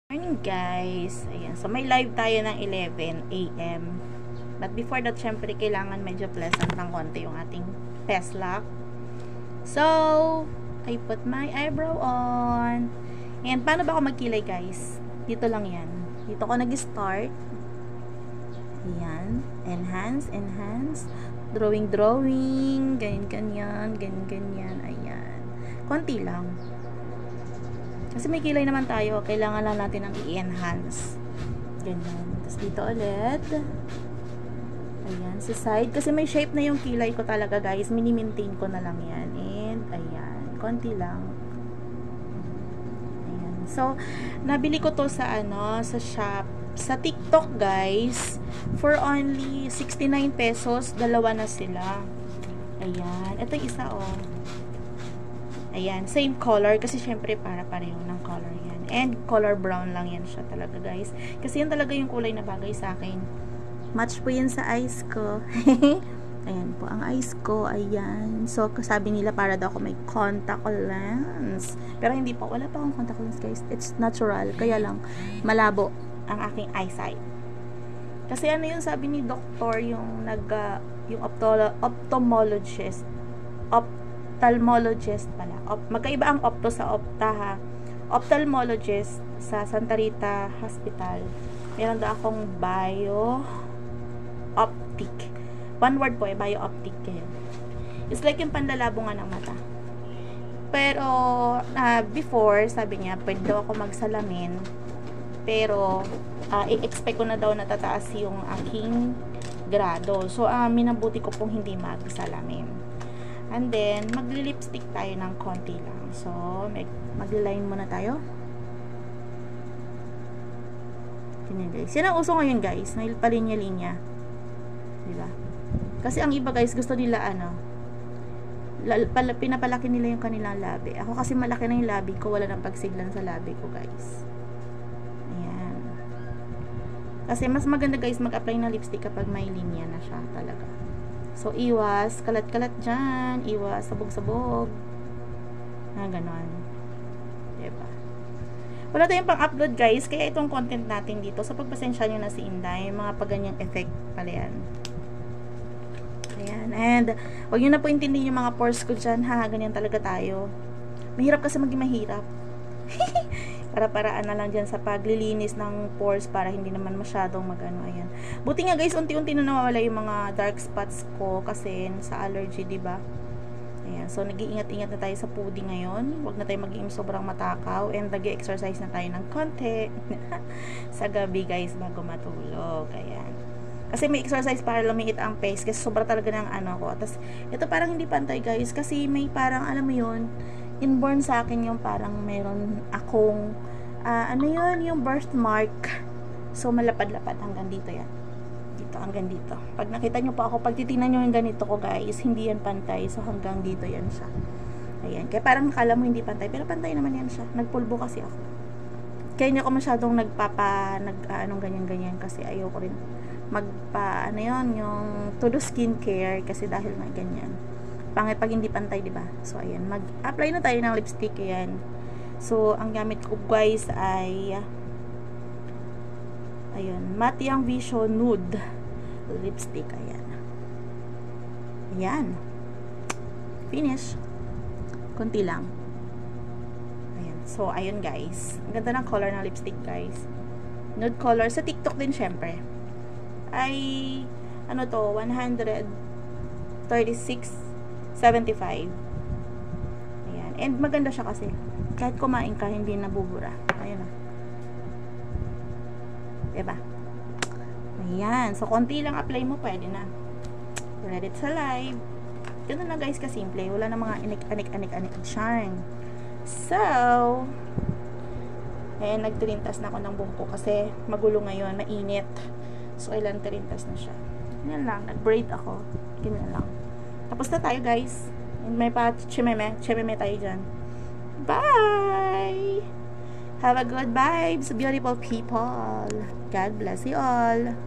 Morning guys, ayan, so may live tayo ng 11 AM, but before that, syempre kailangan medyo pleasant ng konti yung ating peslak. So I put my eyebrow on, and paano ba ako magkilay guys? Dito lang yan, dito ko nag-start. Ayan, enhance, drawing, ganyan, ayan, konti lang. Kasi may kilay naman tayo, kailangan lang natin ang i-enhance. Ganyan. Tapos dito ulit. Ayan, sa side. Kasi may shape na yung kilay ko talaga guys. Mini-maintain ko na lang yan. And, ayan. Konti lang. Ayan. So, nabili ko to sa sa shop. Sa TikTok guys. For only 69 pesos. Dalawa na sila. Ayan. Ito yung isa Ayan, same color kasi syempre para pareho ng color yan. And color brown lang yan siya talaga guys. Kasi yan talaga yung kulay na bagay sa akin. Match po yan sa eyes ko. Ayan po, ang eyes ko, ayan. So, sabi nila para daw ako may contact lens. Pero hindi po, wala pa akong contact lens guys. It's natural, kaya lang malabo ang aking eyesight. Kasi ano yun sabi ni doktor, yung yung ophthalmologist. Ophthalmologist pala. Magkaiba ang opto sa opta ha. Ophthalmologist sa Santa Rita Hospital. Meron daw akong bio-optic. One word po bio-optic. It's like yung panlalabo nga ng mata. Pero, before, sabi niya, pwede daw ako magsalamin. Pero, i-expect ko na daw natataas yung aking grado. So, minabuti ko pong hindi magsalamin. And then, magli-lipstick tayo ng konti lang. So, magli-line muna tayo. Ganyan guys. Yan ang uso ngayon guys. May palinya-linya. Diba? Kasi ang iba guys, gusto nila pinapalaki nila yung kanilang labi. Ako kasi malaki na yung labi ko. Wala nang pagsiglan sa labi ko guys. Ayan. Kasi mas maganda guys mag-apply ng lipstick kapag may linya na siya talaga. So, iwas, kalat-kalat dyan. Iwas, sabog-sabog. Ganon. Diba? Wala tayong pang-upload, guys. Kaya itong content natin dito. So, pagpasensya nyo na si Inday. Yung mga paganyang effect pala yan. Ayan. And, huwag nyo na po intindihin yung mga pores ko dyan, ha? Ganyan talaga tayo. Mahirap kasi maging mahirap. Para-paraan na lang dyan sa paglilinis ng pores para hindi naman masyadong ayan. Buti nga guys, unti-unti na nawawala yung mga dark spots ko kasi sa allergy, diba? Ayan, so nag-iingat-ingat na tayo sa pudding ngayon. Huwag na tayo maging sobrang matakaw and nag-exercise na tayo ng konti sa gabi guys bago matulog. Ayan. Kasi may exercise para lumiit ang pace kasi sobra talaga ng ko. Tapos, ito parang hindi pantay guys kasi may parang, alam mo yun, inborn sa akin yung parang meron akong yung birthmark. So malapad-lapad hanggang dito yan. Dito hanggang dito. Pag nakita nyo pa ako, pag titingnan nyo yung ganito ko guys, hindi yan pantay. So hanggang dito yan siya. Ayan. Kaya parang nakala mo hindi pantay, pero pantay naman yan siya. Nagpulbo kasi ako. Kaya hindi ako masyadong ganyan-ganyan kasi ayoko rin yung to do skincare kasi dahil na ganyan. Pangit pag hindi pantay, diba? So, ayan. Mag-apply na tayo ng lipstick. Ayan. So, ang gamit ko, guys, ay Matte Young Vision Nude lipstick. Ayan. Ayan. Finish. Kunti lang. Ayan. So, ayun, guys. Ang ganda ng color ng lipstick, guys. Nude color. Sa TikTok din, syempre. Ay, 136.75. Ayan. And maganda siya kasi. Kahit kumain ka, hindi nabubura. Ayan na. Diba? Ayan. So, konti lang apply mo, pwede na. Ready sa live. Ganun na guys, kasimple. Wala na mga anik-anik charm. So, ayan, nagtirintas na ako ng buhok ko kasi magulo ngayon, mainit. So, ilan tirintas na siya. Yan lang. Nag-braid ako. Ganyan lang. Tapos na tayo guys. And may pa chimeme tayo dyan. Bye! Have a good vibes, beautiful people. God bless you all.